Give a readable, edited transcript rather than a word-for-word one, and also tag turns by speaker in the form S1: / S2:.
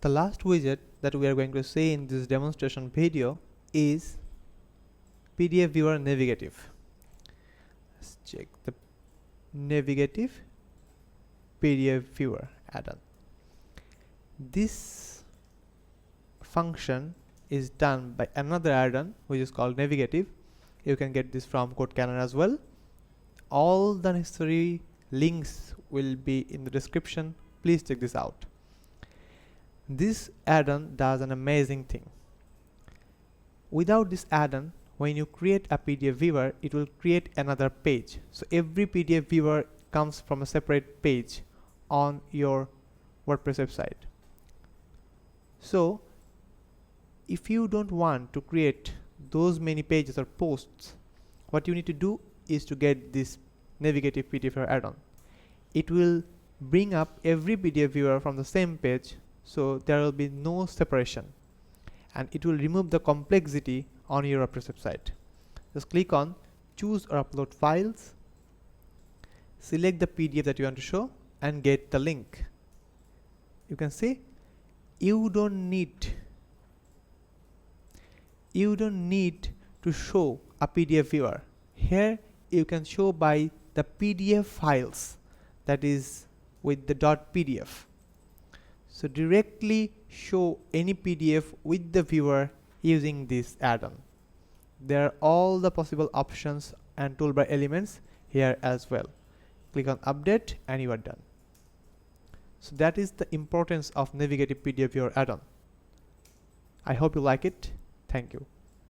S1: The last widget that we are going to see in this demonstration video is PDF Viewer Navigative. Let's check the Navigative PDF Viewer add-on. This function is done by another add-on which is called Navigative. You can get this from Codecademy as well. All the necessary links will be in the description. Please check this out. This add-on does an amazing thing. Without this add-on, when you create a PDF viewer, it will create another page. So every PDF viewer comes from a separate page on your WordPress website. So if you don't want to create those many pages or posts, what you need to do is to get this Navigative PDF viewer add-on. It will bring up every PDF viewer from the same page, so there will be no separation, and it will remove the complexity on your WordPress website. Just click on choose or upload files, select the PDF that you want to show, and get the link. You can see you don't need to show a PDF viewer. Here you can show by the PDF files, that is with the .pdf. So directly show any PDF with the viewer using this add-on. There are all the possible options and toolbar elements here as well. Click on update and you are done. So that is the importance of Navigative PDF Viewer add-on. I hope you like it. Thank you.